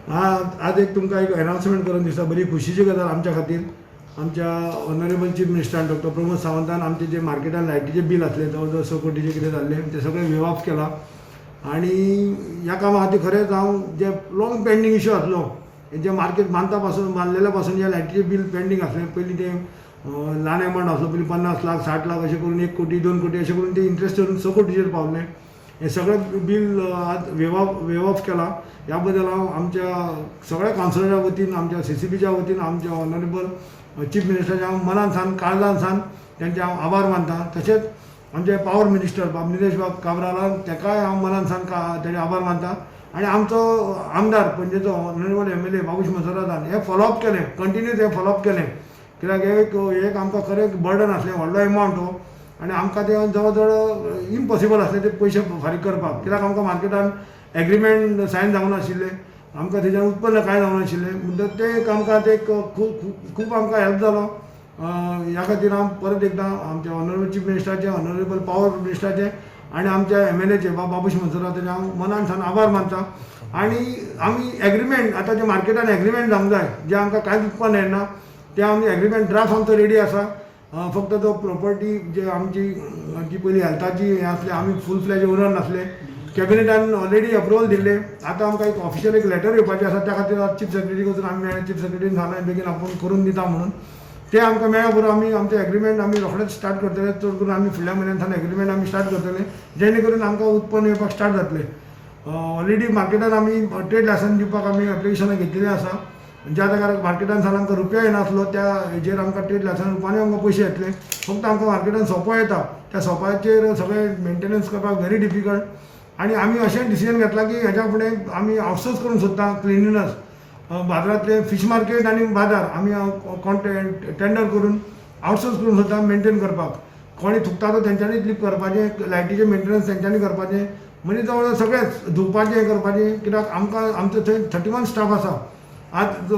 आज एक तुमकां एक अनाउन्समेंट करून दिसता, बरी खुशीची गजाल आमच्या खातीर. आमच्या ऑनरेबल चीफ मिनिस्टरान डॉक्टर प्रमोद सावंतान आमचे जे मार्केटान लायटीचे बील आसले जवळ 6 कोटीचे कितें जाल्ले ते सगळे वेव ऑफ केला. आणि ह्या कामा खातीर खरेंच हांव जे लॉंग पेंडींग इश्यू आसलो जे मार्केट बांदलेल्या पासून जे लायटीचे बील पेंडींग आसले पयलीं ते ल्हान अमावंट आसलो, पयलीं 50 लाख 60 लाख अशें करून 1 कोटी 2 कोटी अशें करून ते इंट्रस्ट करून 6 कोटीचेर पावले. हे सगळें बील आज वेव ऑफ केला. ह्या बद्दल हांव आमच्या सगळ्या कावन्सिलरा वतीन आमच्या CCBच्या वतीन आमच्या ऑनरेबल चीफ मिनिस्टराच्या हांव मनान सान काळजान सान तेंचे हांव आभार मानता. तशेंच आमचे पावर मिनिस्टर निलेश बाब काब्राला तेकाय हांव मनान सान तेजे आभार मानता. आनी आमचो आमदार पणजेचो ऑनरेबल MLA बाबूश मसोरादान हे फॉलोअप केलें, कंटिन्यूस हे फॉलोअप केलें. कित्याक एक आमकां खरें बर्डन आसलें, व्हडलो एमावंट हो, आनी आमकां ते जवळ जवळ इम्पॉसिबल आसलें ते पयशे फारीक करपाक. कित्याक आमकां मार्केटान एग्रीमेंट सायन जावं नाशिल्लें, आमकां तेजें उत्पन्न कांय जावं नाशिल्लें. म्हणटच ते एक आमकां ते खूब आमकां हेल्प जालो. ह्या खातीर हांव परत एकदां आमच्या ऑनरेबल चीफ मिनिस्टराचे, ऑनरेबल पावर मिनिस्टराचे आनी आमच्या MLAचे बाबूश मसोरादाचे हांव मनान सान आभार मानता. आनी आमी एग्रीमेंट आतां जे मार्केटान एग्रीमेंट जावंक जाय जे आमकां कांयच उत्पन्न येना ते आमी एग्रीमेंट ड्राफ्ट आमचो रेडी आसा. फक्त तो प्रॉपर्टी जे आमची जी पयलीं हेल्थाची हें आसलें आमी फूल फ्लॅज ओनर नासले, कॅबिनेटान ऑलरेडी अप्रुवल दिल्ले. आतां आमकां एक ऑफिशियल एक लेटर येवपाचें आसा, त्या खातीर चीफ सेक्रेटरी वचून आमी मेळ्ळे. चीफ सेक्रेटरीन सांगलें बेगीन आपूण करून दिता म्हणून. ते आमकां मेळ्ळ्या बरोबर आमी आमचें एग्रीमेंट आमी रोखडेंच स्टार्ट करतले. चड करून आमी फुडल्या म्हयन्यांत एग्रीमेंट आमी स्टार्ट करतले जेणे करून आमकां उत्पन्न येवपाक स्टार्ट जातलें. ऑलरेडी मार्केटान आमी ट्रेड लायसन्स दिवपाक आमी एप्लिकेशनां घेतलेलीं आसा. ज्या जाग्यार मार्केटान सान आमकां रुपया येनासलो त्या हेजेर आमकां ट्रेड लायसन्स रुपांनी आमकां पयशे येतले. फक्त आमकां मार्केटान सोंपो येता, त्या सोंपाचेर सगळें मेंटेनन्स करपाक व्हेरी डिफिकल्ट. आनी आमी अशें डिसिजन घेतलां की हेच्या फुडें आमी आउटसोर्स करूंक सोदता क्लिनिनस. बाजारांतले फीश मार्केट आनी बाजार आमी टेंडर करून आउटसोर्स करूंक सोदता मेंटेन करपाक. कोणी थुकता तो तेंच्यांनी क्लिप करपाचें, लायटीचें मेंटेनन्स तेंच्यांनी करपाचें, म्हणजे जवळ सगळेंच धुवपाचें हें करपाचें. कित्याक आमकां आमचो थंय 31 स्टाफ आसा. आज जो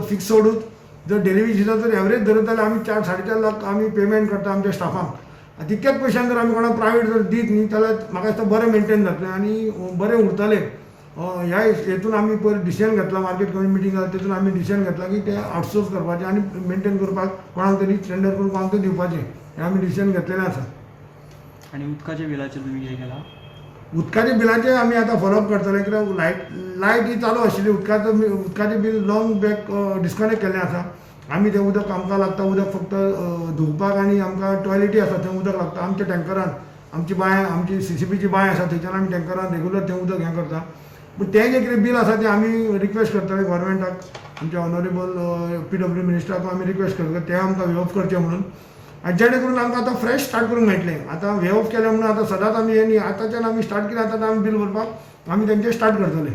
फिक्स सोडून जर डेली वेजीचो जर एवरेज धरत जाल्यार आमी 4-4.5 लाख आमी पेमेंट करता आमच्या स्टाफांक. तितक्याच पयशांक जर आमी कोणाक प्रायवेट जर दीत न्ही जाल्यार म्हाका दिसता बरें मेंटेन जातलें आनी बरें उरतलें. ह्या हेतून आमी पयर डिसिजन घेतला, मार्केट कमिटी मिटींग जाता तेतून आमी डिसिजन घेतला की ते आउटसोर्स करपाचें आनी मेंटेन करपाक कोणाक तरी टेंडर करून कोणाक तरी दिवपाचें हें आमी डिसिजन घेतलेलें आसा. आनी उदकाच्या बिलाचेर तुमी कितें केलां? उदकाच्या बिलाचें आमी आतां फॉलोअप करतले. कित्याक लायट ही चालू आशिल्ली, उदकाचें बील लॉंग बॅक डिस्कनेक्ट केल्लें आसा. आमी तें उदक आमकां लागता उदक फक्त धुवपाक आनी आमकां टॉयलेटी आसा थंय उदक लागता. आमच्या टँकरान आमची बांय आमची CCBची बांय आसा थंयच्यान आमी टँकरान रेगुलर तें उदक हें करता. पूण तें जें कितें बील आसा तें आमी रिक्वेस्ट करतले गव्हर्मेंटाक, आमच्या ऑनरेबल PW मिनिस्टराक आमी रिक्वेस्ट करतले तें आमकां वे ऑफ करचें म्हणून. आनी जेणे करून आमकां आतां फ्रेश स्टार्ट करूंक मेळटलें. आतां वे ऑफ केलें म्हणून आतां सदांच आमी हें न्ही, आतांच्यान आमी स्टार्ट केलें आतां आमी बील भरपाक आमी तेंचें स्टार्ट करतले.